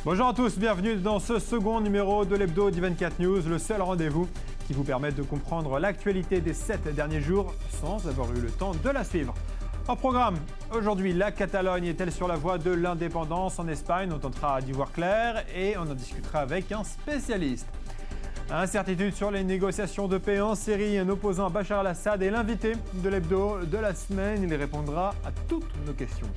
Bonjour à tous, bienvenue dans ce second numéro de l'Hebdo d'I24 News, le seul rendez-vous qui vous permet de comprendre l'actualité des 7 derniers jours sans avoir eu le temps de la suivre. En programme, aujourd'hui, la Catalogne est-elle sur la voie de l'indépendance en Espagne? On tentera d'y voir clair et on en discutera avec un spécialiste. Incertitude sur les négociations de paix en Syrie, un opposant à Bachar al-Assad est l'invité de l'Hebdo de la semaine. Il répondra à toutes nos questions.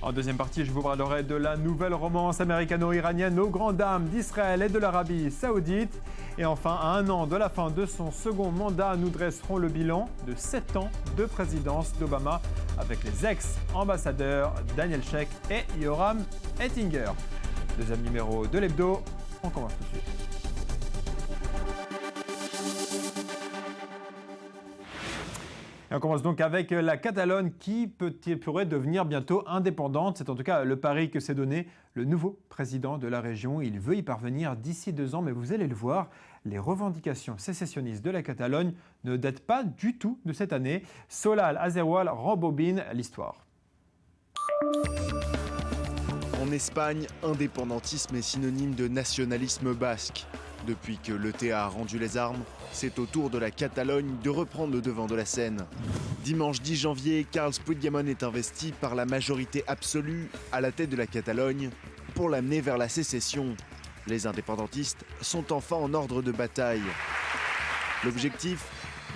En deuxième partie, je vous parlerai de la nouvelle romance américano-iranienne aux grandes dames d'Israël et de l'Arabie saoudite. Et enfin, à un an de la fin de son second mandat, nous dresserons le bilan de 7 ans de présidence d'Obama avec les ex-ambassadeurs Daniel Sheikh et Yoram Ettinger. Deuxième numéro de l'Hebdo, on commence tout de suite. Et on commence donc avec la Catalogne qui pourrait devenir bientôt indépendante. C'est en tout cas le pari que s'est donné le nouveau président de la région. Il veut y parvenir d'ici 2 ans, mais vous allez le voir, les revendications sécessionnistes de la Catalogne ne datent pas du tout de cette année. Solal Azerwal rembobine l'histoire. En Espagne, indépendantisme est synonyme de nationalisme basque. Depuis que l'ETA a rendu les armes, c'est au tour de la Catalogne de reprendre le devant de la scène. Dimanche 10 janvier, Carles Puigdemont est investi par la majorité absolue à la tête de la Catalogne pour l'amener vers la sécession. Les indépendantistes sont enfin en ordre de bataille. L'objectif ?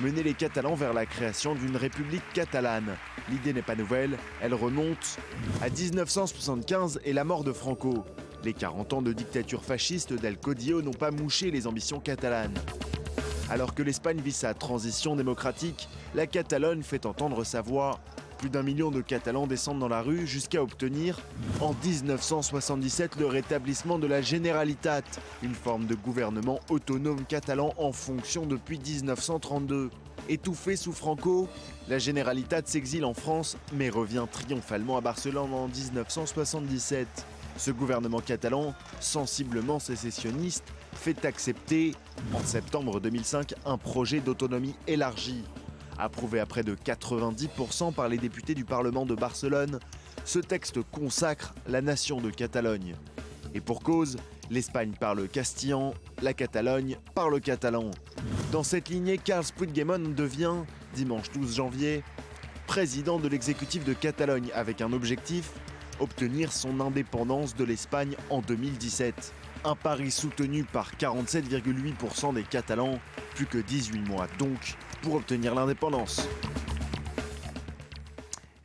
Mener les Catalans vers la création d'une république catalane. L'idée n'est pas nouvelle, elle remonte à 1975 et la mort de Franco. Les 40 ans de dictature fasciste d'El Codillo n'ont pas mouché les ambitions catalanes. Alors que l'Espagne vit sa transition démocratique, la Catalogne fait entendre sa voix. Plus d'1 million de Catalans descendent dans la rue jusqu'à obtenir, en 1977, le rétablissement de la Generalitat, une forme de gouvernement autonome catalan en fonction depuis 1932. Étouffée sous Franco, la Generalitat s'exile en France, mais revient triomphalement à Barcelone en 1977. Ce gouvernement catalan, sensiblement sécessionniste, fait accepter, en septembre 2005, un projet d'autonomie élargie. Approuvé à près de 90% par les députés du Parlement de Barcelone, ce texte consacre la nation de Catalogne. Et pour cause, l'Espagne parle castillan, la Catalogne parle catalan. Dans cette lignée, Carles Puigdemont devient, dimanche 12 janvier, président de l'exécutif de Catalogne avec un objectif, obtenir son indépendance de l'Espagne en 2017. Un pari soutenu par 47,8% des Catalans, plus que 18 mois donc pour obtenir l'indépendance.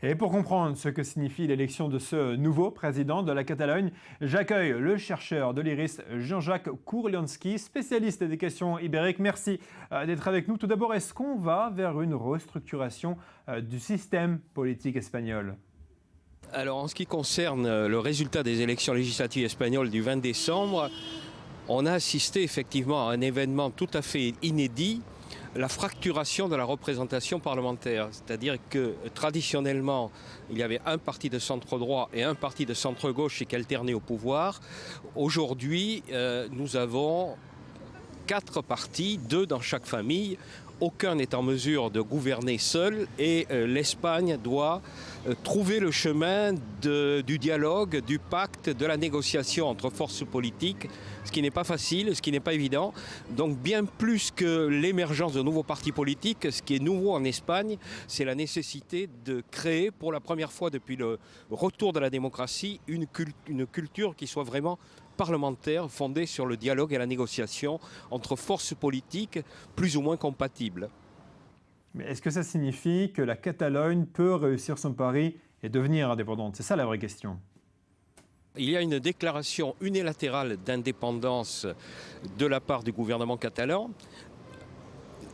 Et pour comprendre ce que signifie l'élection de ce nouveau président de la Catalogne, j'accueille le chercheur de l'IRIS Jean-Jacques Kourlianski, spécialiste des questions ibériques. Merci d'être avec nous. Tout d'abord, est-ce qu'on va vers une restructuration du système politique espagnol ? Alors en ce qui concerne le résultat des élections législatives espagnoles du 20 décembre, on a assisté effectivement à un événement tout à fait inédit, la fracturation de la représentation parlementaire. C'est-à-dire que traditionnellement, il y avait un parti de centre-droit et un parti de centre-gauche qui alternaient au pouvoir. Aujourd'hui, nous avons 4 partis, 2 dans chaque famille. Aucun n'est en mesure de gouverner seul et l'Espagne doit trouver le chemin du dialogue, du pacte, de la négociation entre forces politiques, ce qui n'est pas facile, ce qui n'est pas évident. Donc bien plus que l'émergence de nouveaux partis politiques, ce qui est nouveau en Espagne, c'est la nécessité de créer pour la première fois depuis le retour de la démocratie une culture qui soit vraiment parlementaire, fondée sur le dialogue et la négociation entre forces politiques plus ou moins compatibles. Mais est-ce que ça signifie que la Catalogne peut réussir son pari et devenir indépendante? C'est ça la vraie question. Il y a une déclaration unilatérale d'indépendance de la part du gouvernement catalan.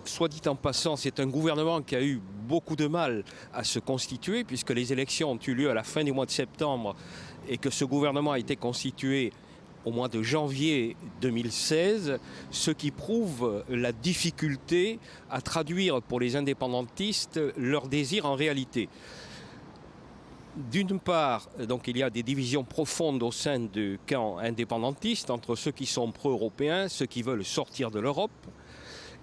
Soit dit en passant, c'est un gouvernement qui a eu beaucoup de mal à se constituer puisque les élections ont eu lieu à la fin du mois de septembre et que ce gouvernement a été constitué au mois de janvier 2016, ce qui prouve la difficulté à traduire pour les indépendantistes leur désir en réalité. D'une part, donc, il y a des divisions profondes au sein du camp indépendantiste entre ceux qui sont pro-européens, ceux qui veulent sortir de l'Europe.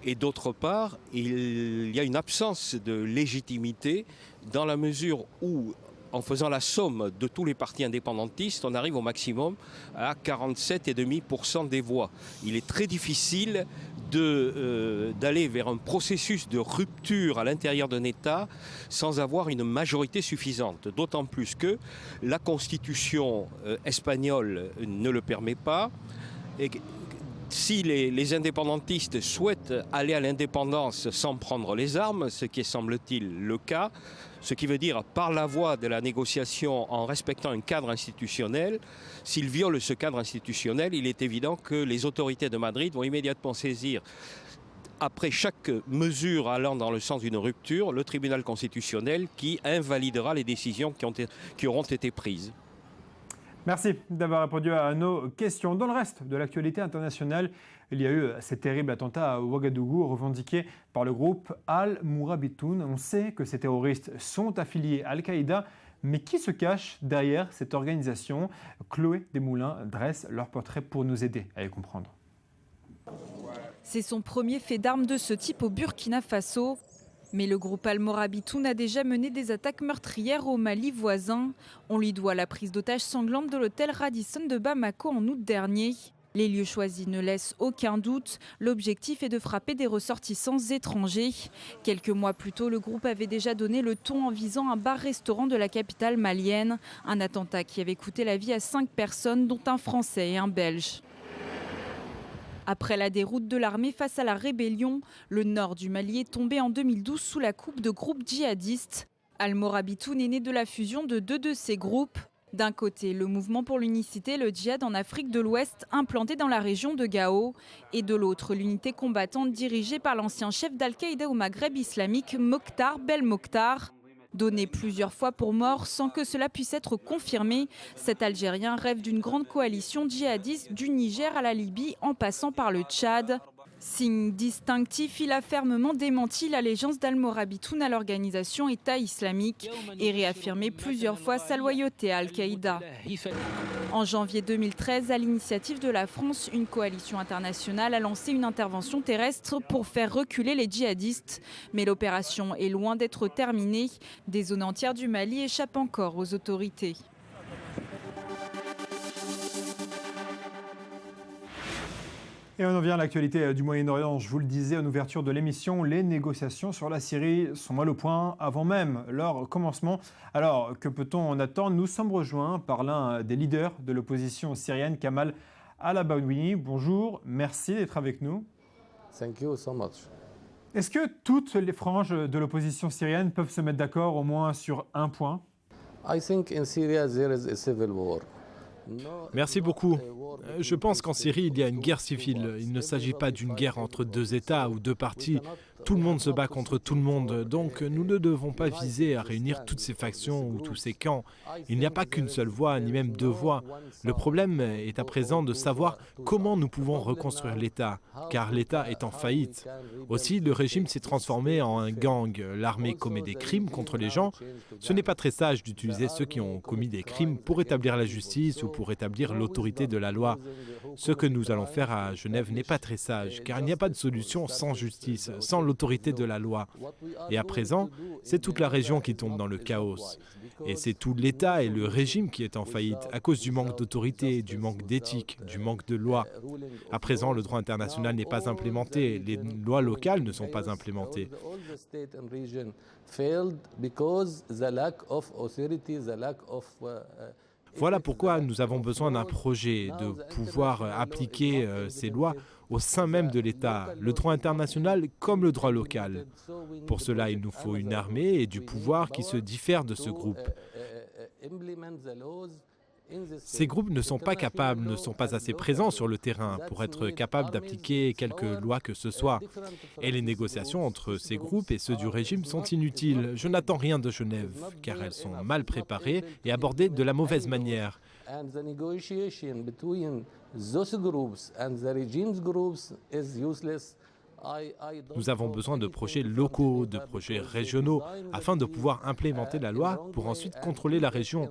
Et d'autre part, il y a une absence de légitimité dans la mesure où en faisant la somme de tous les partis indépendantistes, on arrive au maximum à 47,5% des voix. Il est très difficile d'aller vers un processus de rupture à l'intérieur d'un État sans avoir une majorité suffisante. D'autant plus que la Constitution espagnole ne le permet pas. Et si les indépendantistes souhaitent aller à l'indépendance sans prendre les armes, ce qui est semble-t-il le cas, ce qui veut dire par la voie de la négociation en respectant un cadre institutionnel, s'ils violent ce cadre institutionnel, il est évident que les autorités de Madrid vont immédiatement saisir, après chaque mesure allant dans le sens d'une rupture, le tribunal constitutionnel qui invalidera les décisions qui auront été prises. Merci d'avoir répondu à nos questions. Dans le reste de l'actualité internationale, il y a eu ces terribles attentats à Ouagadougou revendiqués par le groupe Al-Mourabitoun. On sait que ces terroristes sont affiliés à Al-Qaïda, mais qui se cache derrière cette organisation? Chloé Desmoulins dresse leur portrait pour nous aider à y comprendre. C'est son premier fait d'armes de ce type au Burkina Faso. Mais le groupe Al-Mourabitoun a déjà mené des attaques meurtrières au Mali voisin. On lui doit la prise d'otages sanglante de l'hôtel Radisson de Bamako en août dernier. Les lieux choisis ne laissent aucun doute. L'objectif est de frapper des ressortissants étrangers. Quelques mois plus tôt, le groupe avait déjà donné le ton en visant un bar-restaurant de la capitale malienne. Un attentat qui avait coûté la vie à 5 personnes, dont un Français et un Belge. Après la déroute de l'armée face à la rébellion, le nord du Mali est tombé en 2012 sous la coupe de groupes djihadistes. Al-Mourabitoun est né de la fusion de deux de ces groupes. D'un côté, le mouvement pour l'unicité, le djihad en Afrique de l'Ouest, implanté dans la région de Gao. Et de l'autre, l'unité combattante dirigée par l'ancien chef d'Al-Qaïda au Maghreb islamique, Mokhtar Belmokhtar. Donné plusieurs fois pour mort sans que cela puisse être confirmé, cet Algérien rêve d'une grande coalition djihadiste du Niger à la Libye en passant par le Tchad. Signe distinctif, il a fermement démenti l'allégeance d'Al-Mourabitoun à l'organisation État islamique et réaffirmé plusieurs fois sa loyauté à Al-Qaïda. En janvier 2013, à l'initiative de la France, une coalition internationale a lancé une intervention terrestre pour faire reculer les djihadistes. Mais l'opération est loin d'être terminée. Des zones entières du Mali échappent encore aux autorités. Et on en vient à l'actualité du Moyen-Orient. Je vous le disais en ouverture de l'émission, les négociations sur la Syrie sont mal au point avant même leur commencement. Alors, que peut-on en attendre? Nous sommes rejoints par l'un des leaders de l'opposition syrienne, Kamal Al-Abawini. Bonjour, merci d'être avec nous. Thank you so much. Est-ce que toutes les franges de l'opposition syrienne peuvent se mettre d'accord au moins sur un point? I think in Syria there is a civil war. Merci beaucoup. Je pense qu'en Syrie, il y a une guerre civile. Il ne s'agit pas d'une guerre entre deux États ou deux partis. Tout le monde se bat contre tout le monde. Donc nous ne devons pas viser à réunir toutes ces factions ou tous ces camps. Il n'y a pas qu'une seule voie, ni même deux voies. Le problème est à présent de savoir comment nous pouvons reconstruire l'État, car l'État est en faillite. Aussi, le régime s'est transformé en un gang. L'armée commet des crimes contre les gens. Ce n'est pas très sage d'utiliser ceux qui ont commis des crimes pour établir la justice ou pour établir l'autorité de la loi. Ce que nous allons faire à Genève n'est pas très sage, car il n'y a pas de solution sans justice, sans l'autorité de la loi. Et à présent, c'est toute la région qui tombe dans le chaos. Et c'est tout l'État et le régime qui est en faillite à cause du manque d'autorité, du manque d'éthique, du manque de loi. À présent, le droit international n'est pas implémenté, les lois locales ne sont pas implémentées. Voilà pourquoi nous avons besoin d'un projet, de pouvoir appliquer ces lois au sein même de l'État, le droit international comme le droit local. Pour cela, il nous faut une armée et du pouvoir qui se diffèrent de ce groupe. Ces groupes ne sont pas capables, ne sont pas assez présents sur le terrain pour être capables d'appliquer quelque loi que ce soit. Et les négociations entre ces groupes et ceux du régime sont inutiles. Je n'attends rien de Genève, car elles sont mal préparées et abordées de la mauvaise manière. Nous avons besoin de projets locaux, de projets régionaux, afin de pouvoir implémenter la loi pour ensuite contrôler la région.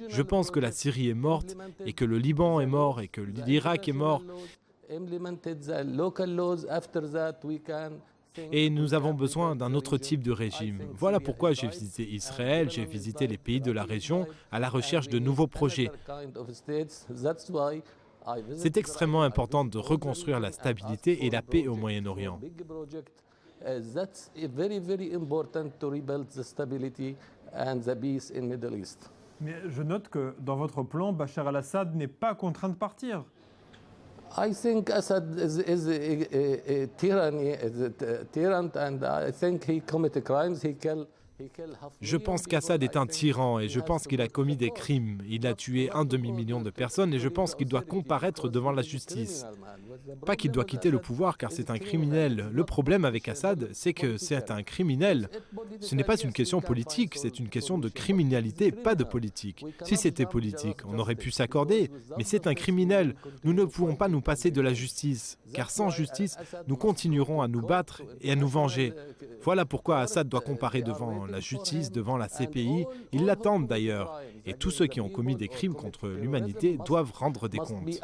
Je pense que la Syrie est morte et que le Liban est mort et que l'Irak est mort. Et nous avons besoin d'un autre type de régime. Voilà pourquoi j'ai visité Israël, j'ai visité les pays de la région à la recherche de nouveaux projets. C'est extrêmement important de reconstruire la stabilité et la paix au Moyen-Orient. Mais je note que dans votre plan, Bachar al-Assad n'est pas contraint de partir. I think Assad is a tyrant, and I think he committed crimes. Je pense qu'Assad est un tyran et je pense qu'il a commis des crimes. Il a tué 1 demi-million de personnes et je pense qu'il doit comparaître devant la justice. Pas qu'il doit quitter le pouvoir car c'est un criminel. Le problème avec Assad, c'est que c'est un criminel. Ce n'est pas une question politique, c'est une question de criminalité, pas de politique. Si c'était politique, on aurait pu s'accorder, mais c'est un criminel. Nous ne pouvons pas nous passer de la justice, car sans justice, nous continuerons à nous battre et à nous venger. Voilà pourquoi Assad doit comparer devant la justice, devant la CPI. Ils l'attendent d'ailleurs. Et tous ceux qui ont commis des crimes contre l'humanité doivent rendre des comptes.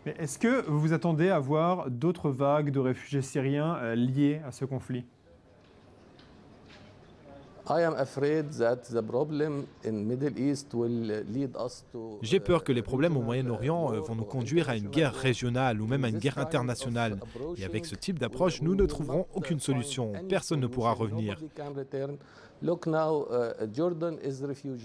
Mais est-ce que vous vous attendez à voir d'autres vagues de réfugiés syriens liées à ce conflit ? J'ai peur que les problèmes au Moyen-Orient vont nous conduire à une guerre régionale ou même à une guerre internationale. Et avec ce type d'approche, nous ne trouverons aucune solution. Personne ne pourra revenir.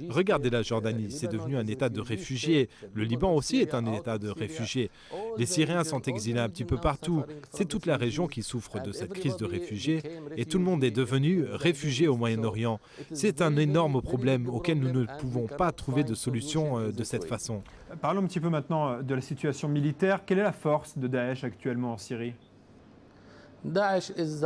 Regardez la Jordanie, c'est devenu un état de réfugiés. Le Liban aussi est un état de réfugiés. Les Syriens sont exilés un petit peu partout. C'est toute la région qui souffre de cette crise de réfugiés et tout le monde est devenu réfugié au Moyen-Orient. C'est un énorme problème auquel nous ne pouvons pas trouver de solution de cette façon. Parlons un petit peu maintenant de la situation militaire. Quelle est la force de Daesh actuellement en Syrie ? Daesh est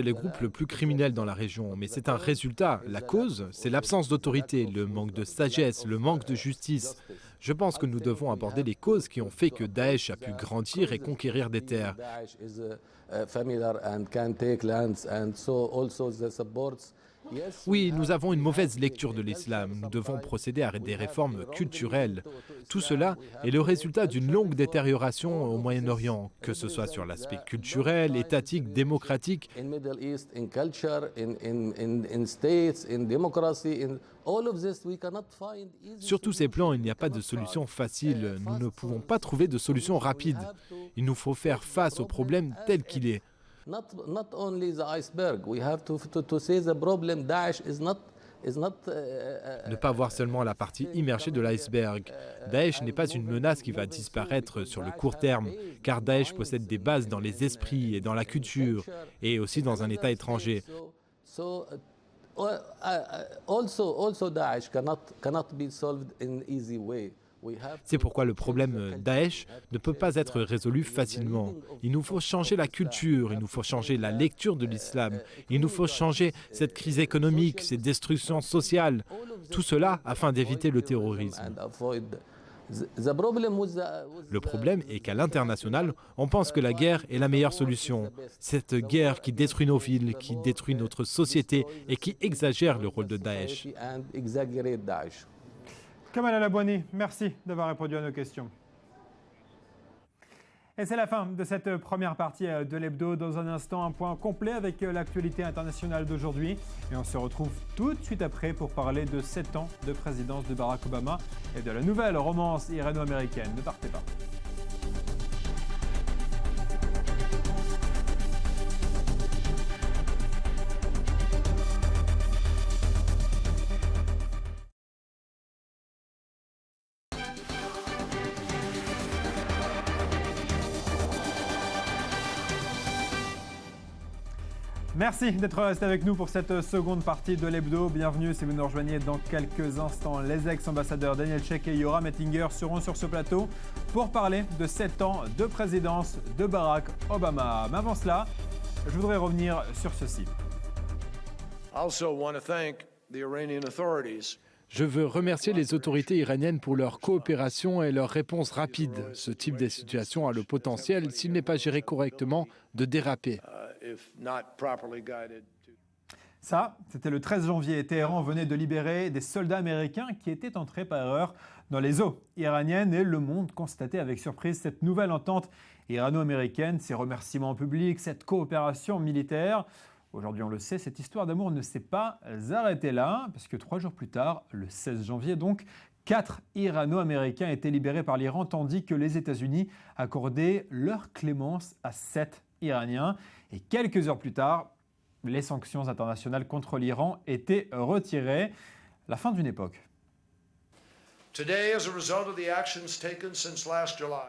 le groupe le plus criminel dans la région, mais c'est un résultat. La cause, c'est l'absence d'autorité, le manque de sagesse, le manque de justice. Je pense que nous devons aborder les causes qui ont fait que Daesh a pu grandir et conquérir des terres. Oui, nous avons une mauvaise lecture de l'islam. Nous devons procéder à des réformes culturelles. Tout cela est le résultat d'une longue détérioration au Moyen-Orient, que ce soit sur l'aspect culturel, étatique, démocratique. Sur tous ces plans, il n'y a pas de solution facile. Nous ne pouvons pas trouver de solution rapide. Il nous faut faire face au problème tel qu'il est. Ne pas voir seulement la partie immergée de l'iceberg. Daesh n'est pas une menace qui va disparaître sur le court terme, car Daesh possède des bases dans les esprits et dans la culture, et aussi dans un État étranger. C'est pourquoi le problème Daesh ne peut pas être résolu facilement. Il nous faut changer la culture, il nous faut changer la lecture de l'islam, il nous faut changer cette crise économique, ces destructions sociales, tout cela afin d'éviter le terrorisme. Le problème est qu'à l'international, on pense que la guerre est la meilleure solution. Cette guerre qui détruit nos villes, qui détruit notre société et qui exagère le rôle de Daesh. Kamal Alabouani, merci d'avoir répondu à nos questions. Et c'est la fin de cette première partie de l'Hebdo. Dans un instant, un point complet avec l'actualité internationale d'aujourd'hui. Et on se retrouve tout de suite après pour parler de 7 ans de présidence de Barack Obama et de la nouvelle romance irano-américaine. Ne partez pas. Merci d'être resté avec nous pour cette seconde partie de l'Hebdo. Bienvenue si vous nous rejoignez dans quelques instants. Les ex-ambassadeurs Daniel Sheikh et Yoram Ettinger seront sur ce plateau pour parler de 7 ans de présidence de Barack Obama. Mais avant cela, je voudrais revenir sur ceci. Je veux remercier les autorités iraniennes pour leur coopération et leur réponse rapide. Ce type de situation a le potentiel, s'il n'est pas géré correctement, de déraper. Ça, c'était le 13 janvier. Téhéran venait de libérer des soldats américains qui étaient entrés par erreur dans les eaux iraniennes et le monde constatait avec surprise cette nouvelle entente irano-américaine, ses remerciements publics, cette coopération militaire. Aujourd'hui, on le sait, cette histoire d'amour ne s'est pas arrêtée là, parce que 3 jours plus tard, le 16 janvier donc, 4 Irano-Américains étaient libérés par l'Iran, tandis que les États-Unis accordaient leur clémence à 7 Iraniens. Et quelques heures plus tard, les sanctions internationales contre l'Iran étaient retirées. La fin d'une époque.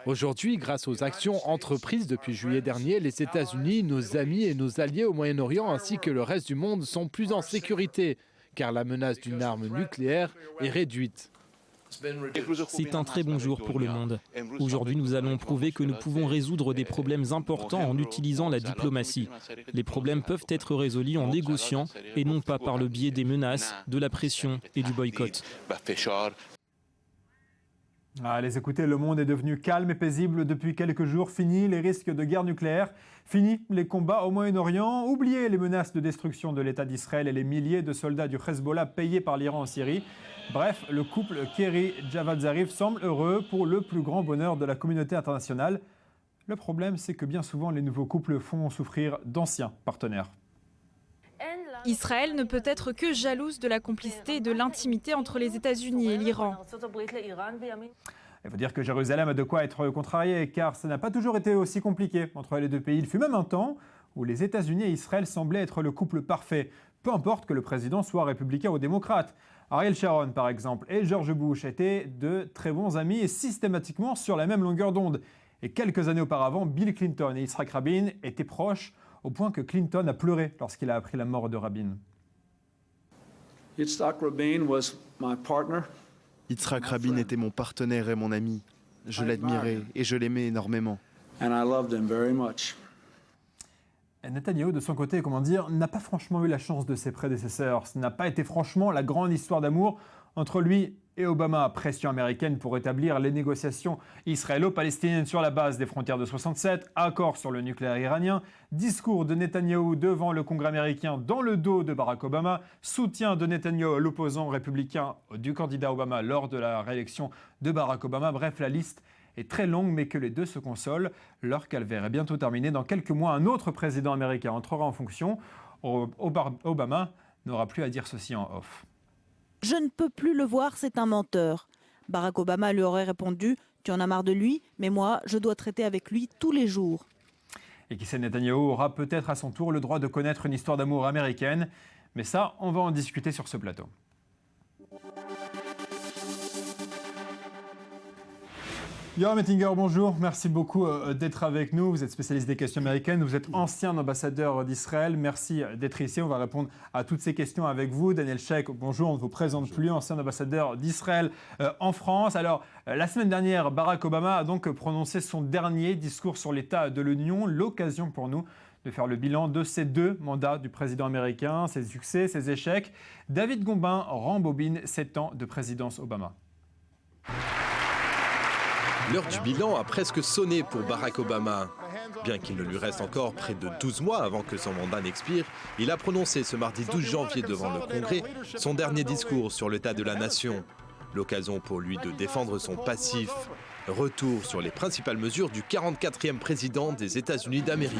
Aujourd'hui, grâce aux actions entreprises depuis juillet dernier, les États-Unis, nos amis et nos alliés au Moyen-Orient ainsi que le reste du monde sont plus en sécurité, car la menace d'une arme nucléaire est réduite. C'est un très bon jour pour le monde. Aujourd'hui, nous allons prouver que nous pouvons résoudre des problèmes importants en utilisant la diplomatie. Les problèmes peuvent être résolus en négociant et non pas par le biais des menaces, de la pression et du boycott. Les écouter, le monde est devenu calme et paisible depuis quelques jours. Fini les risques de guerre nucléaire, fini les combats au Moyen-Orient, oubliez les menaces de destruction de l'État d'Israël et les milliers de soldats du Hezbollah payés par l'Iran en Syrie. Bref, le couple Kerry-Javad Zarif semble heureux pour le plus grand bonheur de la communauté internationale. Le problème, c'est que bien souvent, les nouveaux couples font souffrir d'anciens partenaires. Israël ne peut être que jalouse de la complicité et de l'intimité entre les États-Unis et l'Iran. Il faut dire que Jérusalem a de quoi être contrarié, car ça n'a pas toujours été aussi compliqué entre les deux pays. Il fut même un temps où les États-Unis et Israël semblaient être le couple parfait, peu importe que le président soit républicain ou démocrate. Ariel Sharon, par exemple, et George Bush étaient de très bons amis et systématiquement sur la même longueur d'onde. Et quelques années auparavant, Bill Clinton et Yitzhak Rabin étaient proches, au point que Clinton a pleuré lorsqu'il a appris la mort de Rabin. Yitzhak Rabin était mon partenaire et mon ami. Je l'admirais et je l'aimais énormément. Netanyahou, de son côté, n'a pas franchement eu la chance de ses prédécesseurs. Ce n'a pas été franchement la grande histoire d'amour entre lui et Obama. Pression américaine pour établir les négociations israélo-palestiniennes sur la base des frontières de 67, accord sur le nucléaire iranien, discours de Netanyahou devant le Congrès américain dans le dos de Barack Obama, soutien de Netanyahou à l'opposant républicain du candidat Obama lors de la réélection de Barack Obama. Bref, la liste est très longue, mais que les deux se consolent. Leur calvaire est bientôt terminé. Dans quelques mois, un autre président américain entrera en fonction. Obama n'aura plus à dire ceci en off. Je ne peux plus le voir, c'est un menteur. Barack Obama lui aurait répondu « Tu en as marre de lui, mais moi, je dois traiter avec lui tous les jours. » Et qui sait, Netanyahou aura peut-être à son tour le droit de connaître une histoire d'amour américaine. Mais ça, on va en discuter sur ce plateau. Yoram Ettinger, bonjour. Merci beaucoup d'être avec nous. Vous êtes spécialiste des questions américaines. Vous êtes ancien ambassadeur d'Israël. Merci d'être ici. On va répondre à toutes ces questions avec vous. Daniel Sheikh, bonjour. On ne vous présente plus, ancien ambassadeur d'Israël en France. Alors, la semaine dernière, Barack Obama a donc prononcé son dernier discours sur l'état de l'Union. L'occasion pour nous de faire le bilan de ces 2 mandats du président américain, ses succès, ses échecs. David Gombin rembobine 7 ans de présidence Obama. L'heure du bilan a presque sonné pour Barack Obama. Bien qu'il ne lui reste encore près de 12 mois avant que son mandat n'expire, il a prononcé ce mardi 12 janvier devant le Congrès son dernier discours sur l'état de la nation. L'occasion pour lui de défendre son passif. Retour sur les principales mesures du 44e président des États-Unis d'Amérique.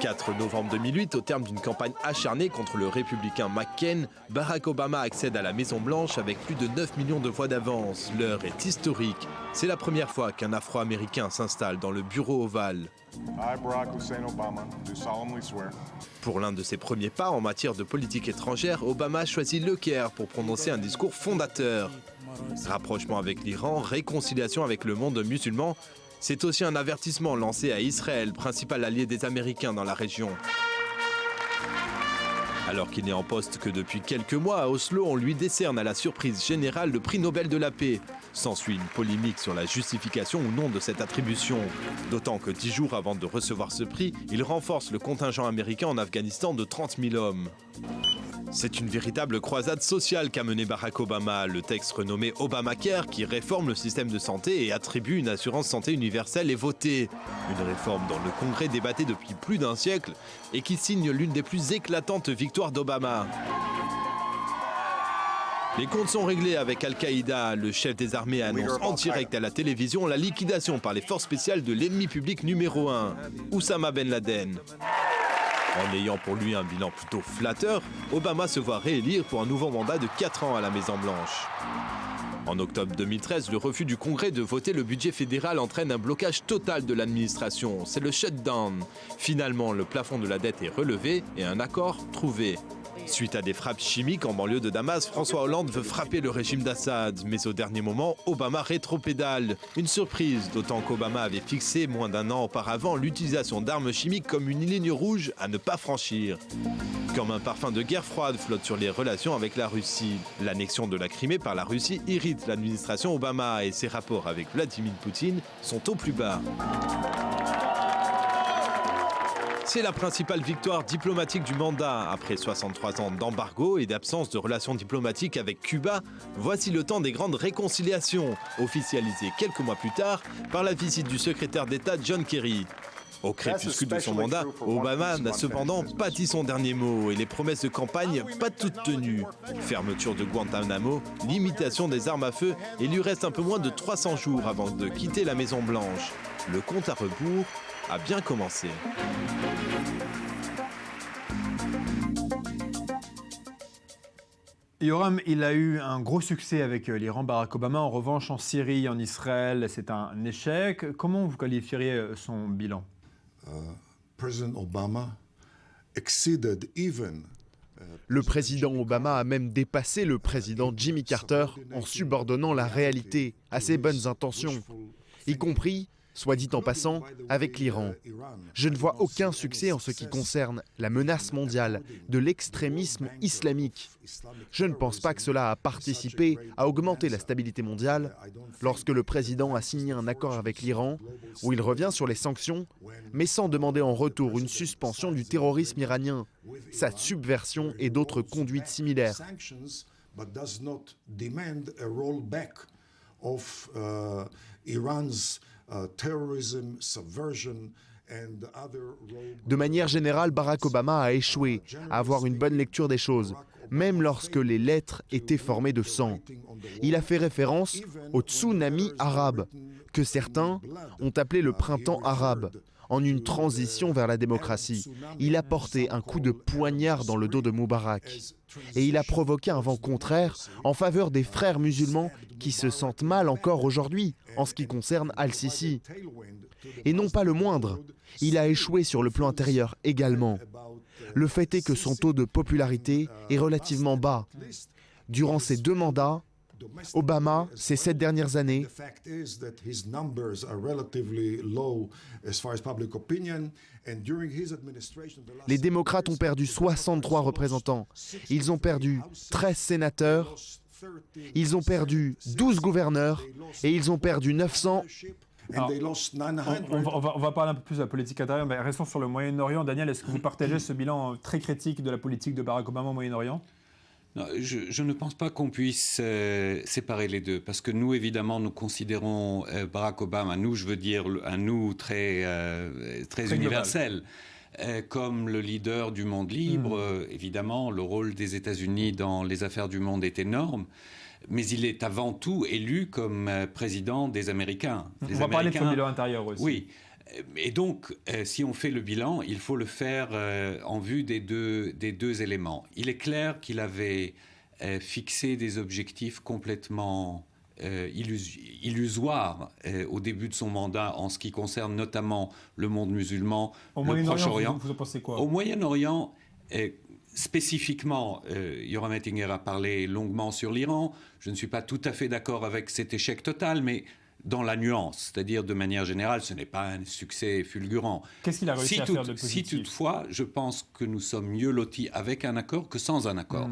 4 novembre 2008, au terme d'une campagne acharnée contre le républicain McCain, Barack Obama accède à la Maison-Blanche avec plus de 9 millions de voix d'avance. L'heure est historique. C'est la première fois qu'un Afro-Américain s'installe dans le bureau ovale. Pour l'un de ses premiers pas en matière de politique étrangère, Obama choisit le Caire pour prononcer un discours fondateur. Rapprochement avec l'Iran, réconciliation avec le monde musulman, c'est aussi un avertissement lancé à Israël, principal allié des Américains dans la région. Alors qu'il n'est en poste que depuis quelques mois à Oslo, on lui décerne à la surprise générale le prix Nobel de la paix. S'ensuit une polémique sur la justification ou non de cette attribution. D'autant que 10 jours avant de recevoir ce prix, il renforce le contingent américain en Afghanistan de 30 000 hommes. C'est une véritable croisade sociale qu'a menée Barack Obama, le texte renommé Obamacare qui réforme le système de santé et attribue une assurance santé universelle est voté. Une réforme dont le Congrès débattait depuis plus d'un siècle et qui signe l'une des plus éclatantes victoires d'Obama. Les comptes sont réglés avec Al-Qaïda. Le chef des armées annonce en direct à la télévision la liquidation par les forces spéciales de l'ennemi public numéro 1, Oussama Ben Laden. En ayant pour lui un bilan plutôt flatteur, Obama se voit réélire pour un nouveau mandat de 4 ans à la Maison-Blanche. En octobre 2013, le refus du Congrès de voter le budget fédéral entraîne un blocage total de l'administration. C'est le shutdown. Finalement, le plafond de la dette est relevé et un accord trouvé. Suite à des frappes chimiques en banlieue de Damas, François Hollande veut frapper le régime d'Assad. Mais au dernier moment, Obama rétropédale. Une surprise, d'autant qu'Obama avait fixé moins d'un an auparavant l'utilisation d'armes chimiques comme une ligne rouge à ne pas franchir. Comme un parfum de guerre froide flotte sur les relations avec la Russie. L'annexion de la Crimée par la Russie irrite l'administration Obama et ses rapports avec Vladimir Poutine sont au plus bas. C'est la principale victoire diplomatique du mandat. Après 63 ans d'embargo et d'absence de relations diplomatiques avec Cuba, voici le temps des grandes réconciliations, officialisées quelques mois plus tard par la visite du secrétaire d'État John Kerry. Au crépuscule de son mandat, Obama n'a cependant pas dit son dernier mot et les promesses de campagne pas toutes tenues. Fermeture de Guantanamo, limitation des armes à feu et il lui reste un peu moins de 300 jours avant de quitter la Maison-Blanche. Le compte à rebours a bien commencé. Yoram, il a eu un gros succès avec l'Iran, Barack Obama. En revanche, en Syrie, en Israël, c'est un échec. Comment vous qualifieriez son bilan ? Le président Obama a même dépassé le président Jimmy Carter en subordonnant la réalité à ses bonnes intentions, y compris, soit dit en passant, avec l'Iran. Je ne vois aucun succès en ce qui concerne la menace mondiale de l'extrémisme islamique. Je ne pense pas que cela a participé à augmenter la stabilité mondiale lorsque le président a signé un accord avec l'Iran où il revient sur les sanctions, mais sans demander en retour une suspension du terrorisme iranien, sa subversion et d'autres conduites similaires. De manière générale, Barack Obama a échoué à avoir une bonne lecture des choses, même lorsque les lettres étaient formées de sang. Il a fait référence au tsunami arabe, que certains ont appelé le printemps arabe, en une transition vers la démocratie. Il a porté un coup de poignard dans le dos de Moubarak. Et il a provoqué un vent contraire en faveur des frères musulmans qui se sentent mal encore aujourd'hui en ce qui concerne Al-Sisi. Et non pas le moindre, il a échoué sur le plan intérieur également. Le fait est que son taux de popularité est relativement bas. Durant ses 2 mandats, Obama, ces 7 dernières années, les démocrates ont perdu 63 représentants. Ils ont perdu 13 sénateurs, ils ont perdu 12 gouverneurs et ils ont perdu 900... Alors, on va parler un peu plus de la politique intérieure, mais restons sur le Moyen-Orient. Daniel, est-ce que vous partagez ce bilan très critique de la politique de Barack Obama au Moyen-Orient ? Non, je ne pense pas qu'on puisse séparer les deux, parce que nous, évidemment, nous considérons Barack Obama, nous, je veux dire, un nous très universel, comme le leader du monde libre. Évidemment, le rôle des États-Unis dans les affaires du monde est énorme. Mais il est avant tout élu comme président des Américains. On va parler de son bilan intérieur aussi. Oui. Et donc, si on fait le bilan, il faut le faire en vue des deux éléments. Il est clair qu'il avait fixé des objectifs complètement illusoires au début de son mandat en ce qui concerne notamment le monde musulman, le Proche-Orient. Vous en pensez quoi ? Au Moyen-Orient, spécifiquement, Yoram Ettinger a parlé longuement sur l'Iran. Je ne suis pas tout à fait d'accord avec cet échec total, mais dans la nuance, c'est-à-dire de manière générale, ce n'est pas un succès fulgurant. Qu'est-ce qu'il a réussi à faire de positif ? Si toutefois, je pense que nous sommes mieux lotis avec un accord que sans un accord.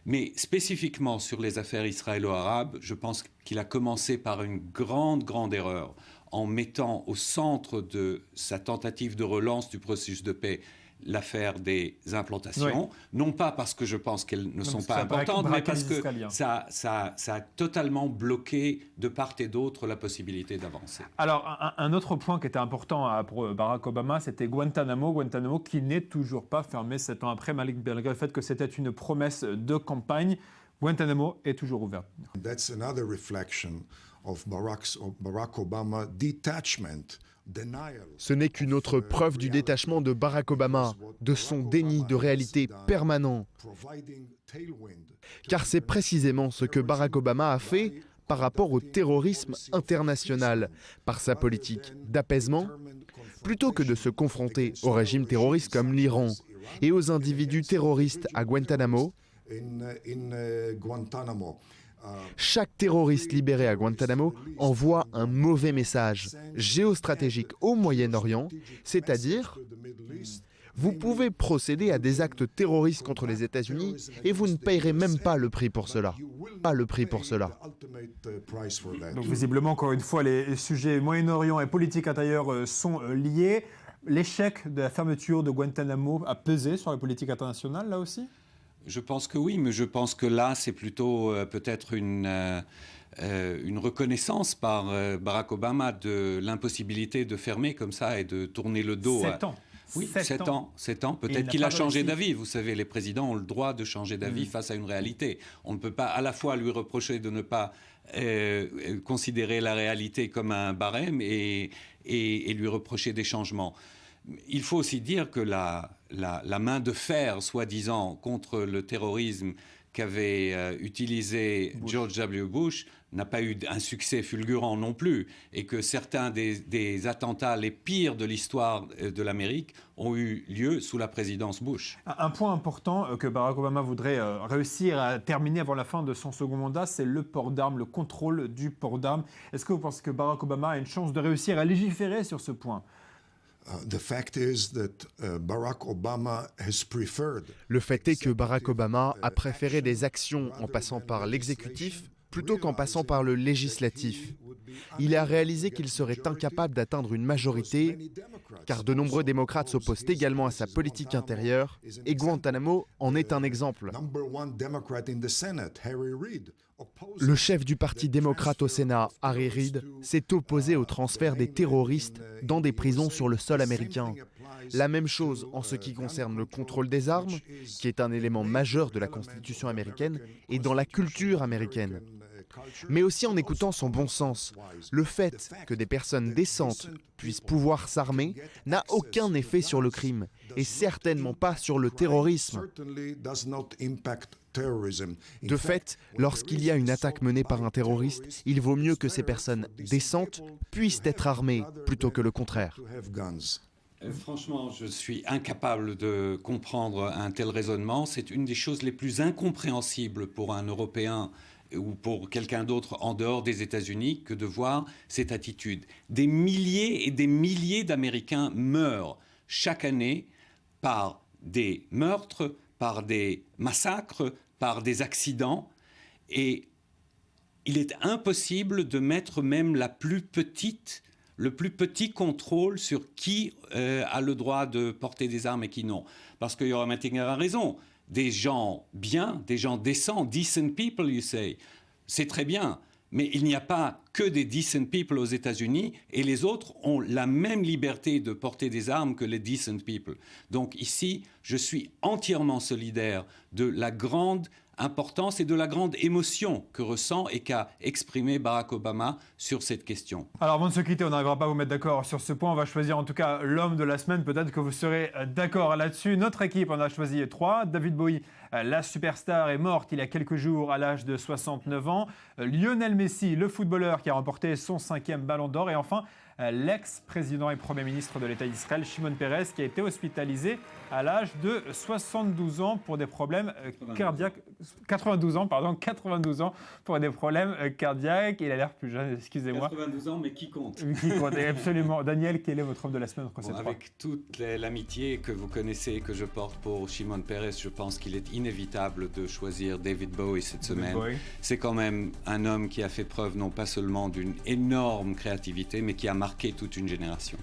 Mais spécifiquement sur les affaires israélo-arabes, je pense qu'il a commencé par une grande erreur en mettant au centre de sa tentative de relance du processus de paix l'affaire des implantations, non pas parce que je pense qu'elles ne sont pas importantes, mais parce que ça a totalement bloqué de part et d'autre la possibilité d'avancer. Alors, un autre point qui était important pour Barack Obama, c'était Guantanamo qui n'est toujours pas fermé 7 ans après, malgré le fait que c'était une promesse de campagne. Guantanamo est toujours ouvert. That's another reflection of Barack Obama detachment. Ce n'est qu'une autre preuve du détachement de Barack Obama, de son déni de réalité permanent. Car c'est précisément ce que Barack Obama a fait par rapport au terrorisme international, par sa politique d'apaisement, plutôt que de se confronter aux régimes terroristes comme l'Iran et aux individus terroristes à Guantanamo. Chaque terroriste libéré à Guantanamo envoie un mauvais message géostratégique au Moyen-Orient, c'est-à-dire vous pouvez procéder à des actes terroristes contre les États-Unis et vous ne payerez même pas le prix pour cela. Pas le prix pour cela. Donc visiblement, encore une fois, les sujets Moyen-Orient et politique intérieure sont liés. L'échec de la fermeture de Guantanamo a pesé sur la politique internationale, là aussi ? Je pense que oui, mais je pense que là, c'est plutôt peut-être une reconnaissance par Barack Obama de l'impossibilité de fermer comme ça et de tourner le dos. 7 ans. Oui, 7 ans. Peut-être qu'il a changé d'avis. Vous savez, les présidents ont le droit de changer d'avis face à une réalité. On ne peut pas à la fois lui reprocher de ne pas considérer la réalité comme un barème et lui reprocher des changements. Il faut aussi dire que la main de fer, soi-disant, contre le terrorisme qu'avait utilisé George W. Bush n'a pas eu un succès fulgurant non plus, et que certains des attentats les pires de l'histoire de l'Amérique ont eu lieu sous la présidence Bush. Un point important que Barack Obama voudrait réussir à terminer avant la fin de son second mandat, c'est le port d'armes, le contrôle du port d'armes. Est-ce que vous pensez que Barack Obama a une chance de réussir à légiférer sur ce point ? Le fait est que Barack Obama a préféré des actions en passant par l'exécutif plutôt qu'en passant par le législatif. Il a réalisé qu'il serait incapable d'atteindre une majorité, car de nombreux démocrates s'opposent également à sa politique intérieure, et Guantanamo en est un exemple. Le chef du parti démocrate au Sénat, Harry Reid, s'est opposé au transfert des terroristes dans des prisons sur le sol américain. La même chose en ce qui concerne le contrôle des armes, qui est un élément majeur de la Constitution américaine et dans la culture américaine. Mais aussi en écoutant son bon sens. Le fait que des personnes décentes puissent pouvoir s'armer n'a aucun effet sur le crime, et certainement pas sur le terrorisme. De fait, lorsqu'il y a une attaque menée par un terroriste, il vaut mieux que ces personnes décentes puissent être armées plutôt que le contraire. Franchement, je suis incapable de comprendre un tel raisonnement. C'est une des choses les plus incompréhensibles pour un Européen ou pour quelqu'un d'autre en dehors des États-Unis que de voir cette attitude. Des milliers et des milliers d'Américains meurent chaque année par des meurtres, par des massacres, par des accidents, et il est impossible de mettre même le plus petit contrôle sur qui a le droit de porter des armes et qui non. Parce que Yoram Ettinger a raison. Des gens bien, des gens décents, decent people, you say, c'est très bien. Mais il n'y a pas que des decent people aux États-Unis, et les autres ont la même liberté de porter des armes que les decent people. Donc ici, je suis entièrement solidaire de la grande importance et de la grande émotion que ressent et qu'a exprimé Barack Obama sur cette question. Alors avant de se quitter, on n'arrivera pas à vous mettre d'accord sur ce point. On va choisir en tout cas l'homme de la semaine. Peut-être que vous serez d'accord là-dessus. Notre équipe en a choisi 3. David Bowie, la superstar, est morte il y a quelques jours à l'âge de 69 ans. Lionel Messi, le footballeur qui a remporté son 5e ballon d'or. Et enfin, l'ex-président et Premier ministre de l'État d'Israël, Shimon Peres, qui a été hospitalisé à l'âge de 72 ans pour des problèmes cardiaques. 92 ans pour des problèmes cardiaques. Il a l'air plus jeune, excusez-moi. 92 ans, mais qui compte ? Qui compte, absolument. Daniel, quel est votre homme de la semaine entre ces 3 ? Avec toute l'amitié que vous connaissez et que je porte pour Shimon Peres, je pense qu'il est inévitable de choisir David Bowie cette semaine. C'est quand même un homme qui a fait preuve non pas seulement d'une énorme créativité, mais qui a marqué toute une génération.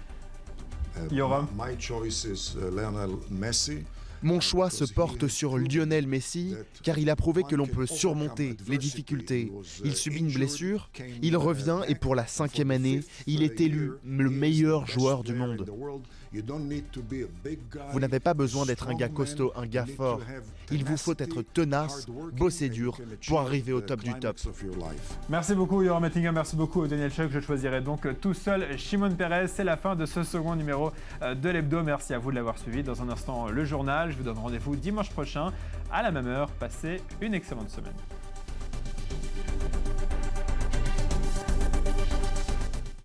Yoram. Mon choix se porte sur Lionel Messi, car il a prouvé que l'on peut surmonter les difficultés. Il subit une blessure, il revient et pour la 5e année, il est élu le meilleur joueur du monde. Vous n'avez pas besoin d'être un gars costaud, un gars fort. Il vous faut être tenace, bosser dur pour arriver au top du top. Merci beaucoup Yoram Ettinger, merci beaucoup Daniel Chuck. Je choisirai donc tout seul Shimon Peres. C'est la fin de ce second numéro de l'Hebdo. Merci à vous de l'avoir suivi. Dans un instant, le journal. Je vous donne rendez-vous dimanche prochain à la même heure. Passez une excellente semaine.